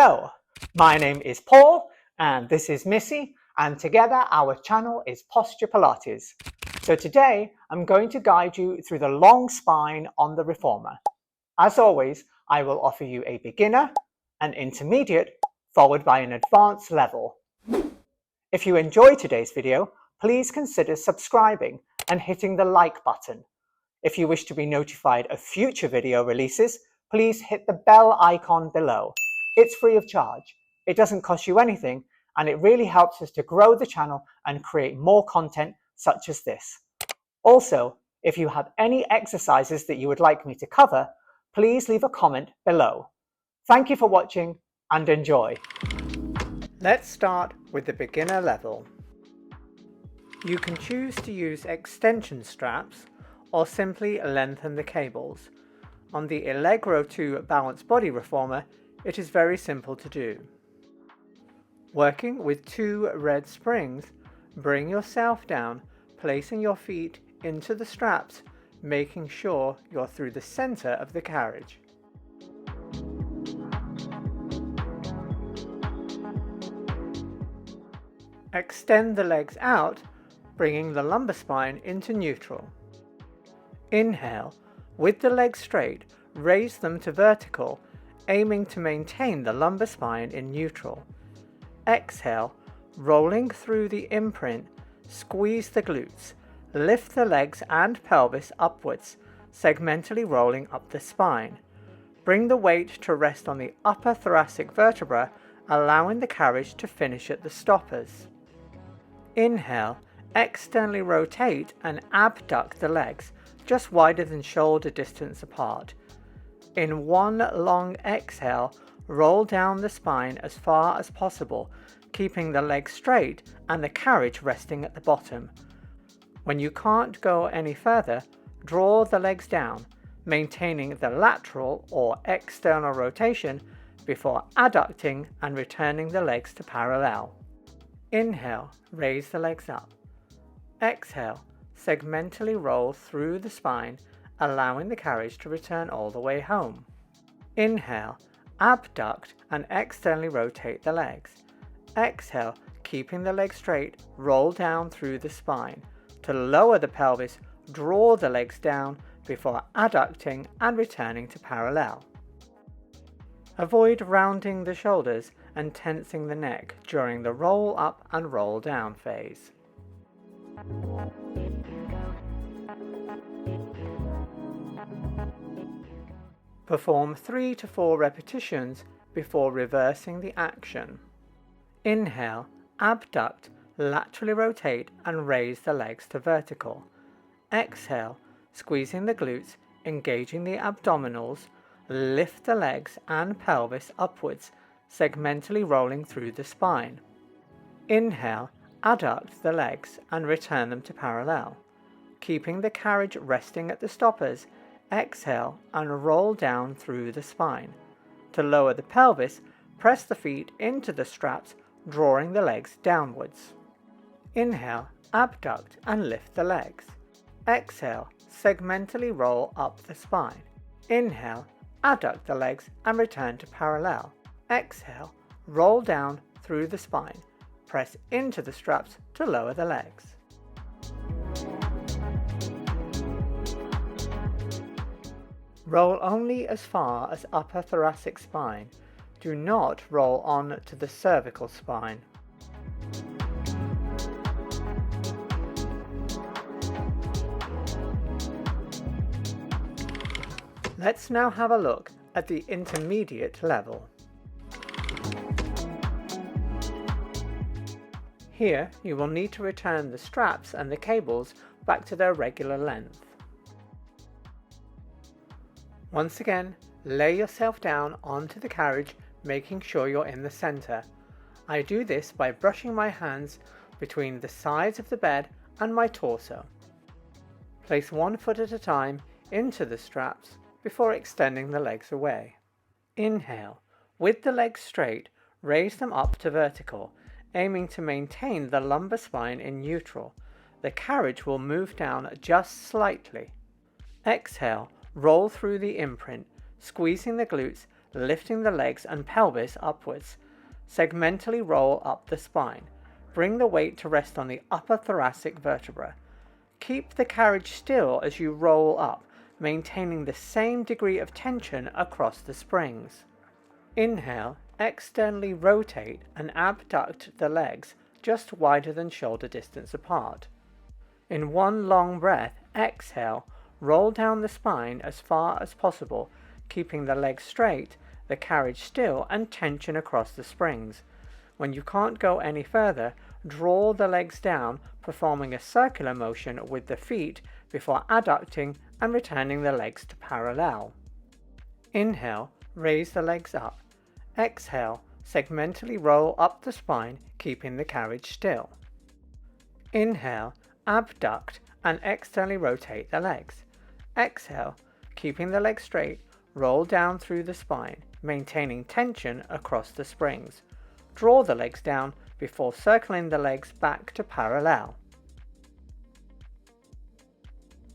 Hello, my name is Paul and this is Missy, and together our channel is Posture Pilates. So today I'm going to guide you through the long spine on the Reformer. As always, I will offer you a beginner, an intermediate, followed by an advanced level. If you enjoyed today's video, please consider subscribing and hitting the like button. If you wish to be notified of future video releases, please hit the bell icon below. It's free of charge, it doesn't cost you anything, and it really helps us to grow the channel and create more content such as this. Also, if you have any exercises that you would like me to cover, please leave a comment below. Thank you for watching and enjoy. Let's start with the beginner level. You can choose to use extension straps or simply lengthen the cables. On the Allegro 2 Balanced Body Reformer, it is very simple to do. Working with 2 red springs, bring yourself down, placing your feet into the straps, making sure you're through the center of the carriage. Extend the legs out, bringing the lumbar spine into neutral. Inhale, with the legs straight, raise them to vertical, aiming to maintain the lumbar spine in neutral. Exhale, rolling through the imprint, squeeze the glutes, lift the legs and pelvis upwards, segmentally rolling up the spine. Bring the weight to rest on the upper thoracic vertebra, allowing the carriage to finish at the stoppers. Inhale, externally rotate and abduct the legs, just wider than shoulder distance apart. In one long exhale, roll down the spine as far as possible, keeping the legs straight and the carriage resting at the bottom. When you can't go any further, draw the legs down, maintaining the lateral or external rotation before adducting and returning the legs to parallel. Inhale, raise the legs up. Exhale, segmentally roll through the spine, allowing the carriage to return all the way home. Inhale, abduct and externally rotate the legs. Exhale, keeping the legs straight, roll down through the spine. To lower the pelvis, draw the legs down before adducting and returning to parallel. Avoid rounding the shoulders and tensing the neck during the roll up and roll down phase. Perform 3 to 4 repetitions before reversing the action. Inhale, abduct, laterally rotate and raise the legs to vertical. Exhale, squeezing the glutes, engaging the abdominals, lift the legs and pelvis upwards, segmentally rolling through the spine. Inhale, adduct the legs and return them to parallel. Keeping the carriage resting at the stoppers, exhale and roll down through the spine. To lower the pelvis, press the feet into the straps, drawing the legs downwards. Inhale, abduct and lift the legs. Exhale, segmentally roll up the spine. Inhale, adduct the legs and return to parallel. Exhale, roll down through the spine. Press into the straps to lower the legs. Roll only as far as upper thoracic spine. Do not roll on to the cervical spine. Let's now have a look at the intermediate level. Here you will need to return the straps and the cables back to their regular length. Once again, lay yourself down onto the carriage, making sure you're in the center. I do this by brushing my hands between the sides of the bed and my torso. Place one foot at a time into the straps before extending the legs away. Inhale, with the legs straight, raise them up to vertical, aiming to maintain the lumbar spine in neutral. The carriage will move down just slightly. Exhale, roll through the imprint, squeezing the glutes, lifting the legs and pelvis upwards. Segmentally roll up the spine. Bring the weight to rest on the upper thoracic vertebra. Keep the carriage still as you roll up, maintaining the same degree of tension across the springs. Inhale, externally rotate and abduct the legs just wider than shoulder distance apart. In one long breath, exhale, roll down the spine as far as possible, keeping the legs straight, the carriage still, and tension across the springs. When you can't go any further, draw the legs down, performing a circular motion with the feet before adducting and returning the legs to parallel. Inhale, raise the legs up. Exhale, segmentally roll up the spine, keeping the carriage still. Inhale, abduct and externally rotate the legs. Exhale, keeping the legs straight, roll down through the spine, maintaining tension across the springs. Draw the legs down before circling the legs back to parallel.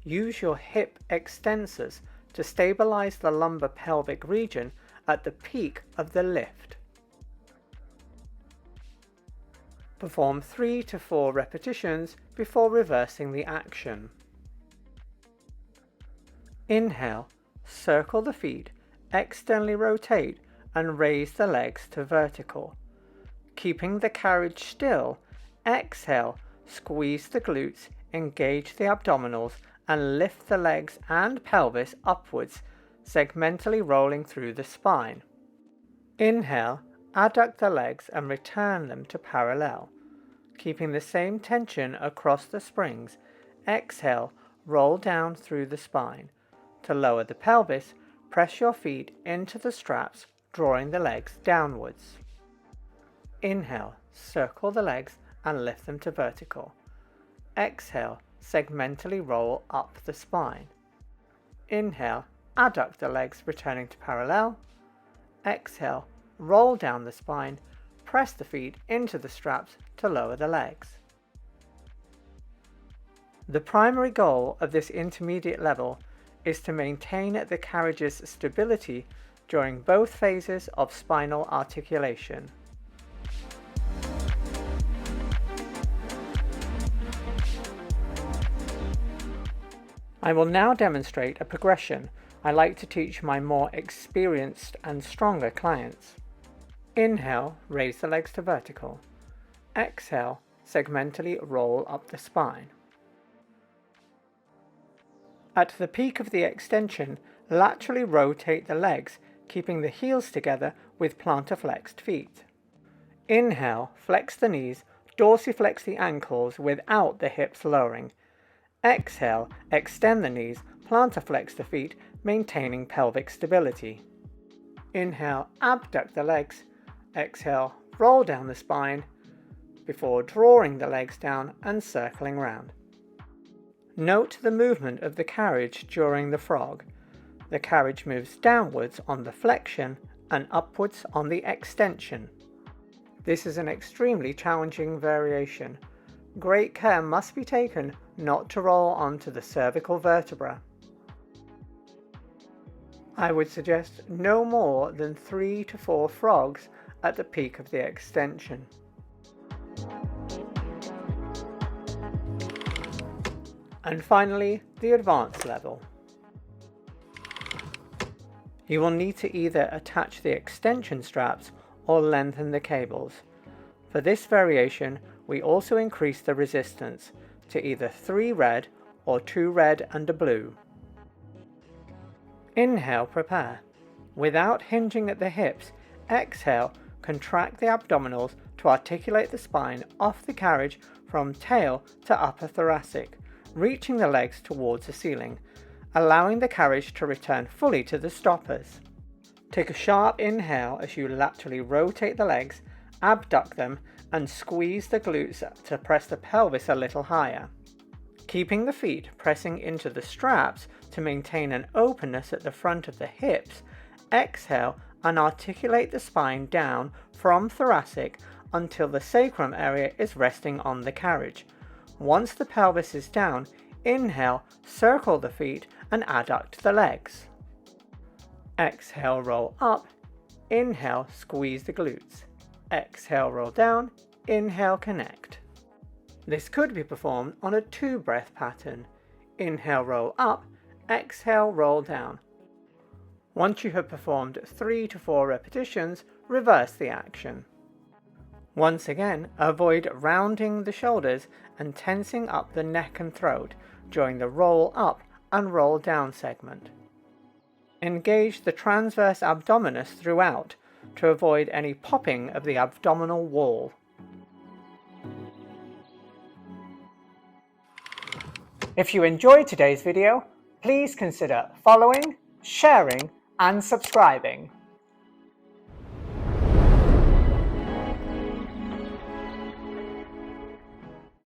Use your hip extensors to stabilize the lumbar pelvic region at the peak of the lift. Perform 3 to 4 repetitions before reversing the action. Inhale, circle the feet, externally rotate and raise the legs to vertical. Keeping the carriage still, exhale, squeeze the glutes, engage the abdominals and lift the legs and pelvis upwards, segmentally rolling through the spine. Inhale, adduct the legs and return them to parallel. Keeping the same tension across the springs, exhale, roll down through the spine. To lower the pelvis, press your feet into the straps, drawing the legs downwards. Inhale, circle the legs and lift them to vertical. Exhale, segmentally roll up the spine. Inhale, adduct the legs, returning to parallel. Exhale, roll down the spine, press the feet into the straps to lower the legs. The primary goal of this intermediate level is to maintain the carriage's stability during both phases of spinal articulation. I will now demonstrate a progression I like to teach my more experienced and stronger clients. Inhale, raise the legs to vertical. Exhale, segmentally roll up the spine. At the peak of the extension, laterally rotate the legs, keeping the heels together with plantar flexed feet. Inhale, flex the knees, dorsiflex the ankles without the hips lowering. Exhale, extend the knees, plantar flex the feet, maintaining pelvic stability. Inhale, abduct the legs. Exhale, roll down the spine before drawing the legs down and circling round. Note the movement of the carriage during the frog. The carriage moves downwards on the flexion and upwards on the extension. This is an extremely challenging variation. Great care must be taken not to roll onto the cervical vertebra. I would suggest no more than 3 to 4 frogs at the peak of the extension. And finally, the advanced level. You will need to either attach the extension straps or lengthen the cables. For this variation, we also increase the resistance to either 3 red or 2 red and a blue. Inhale, prepare. Without hinging at the hips, exhale, contract the abdominals to articulate the spine off the carriage from tail to upper thoracic, reaching the legs towards the ceiling, allowing the carriage to return fully to the stoppers. Take a sharp inhale as you laterally rotate the legs, abduct them, and squeeze the glutes to press the pelvis a little higher. Keeping the feet pressing into the straps to maintain an openness at the front of the hips, exhale and articulate the spine down from thoracic until the sacrum area is resting on the carriage. Once the pelvis is down, inhale, circle the feet and adduct the legs. Exhale, roll up, Inhale, squeeze the glutes. Exhale, roll down. Inhale, connect. This could be performed on a 2-breath pattern. Inhale, roll up. Exhale, roll down. Once you have performed 3 to 4 repetitions, reverse the action. Once again, avoid rounding the shoulders and tensing up the neck and throat during the roll up and roll down segment. Engage the transverse abdominis throughout to avoid any popping of the abdominal wall. If you enjoyed today's video, please consider following, sharing, and subscribing.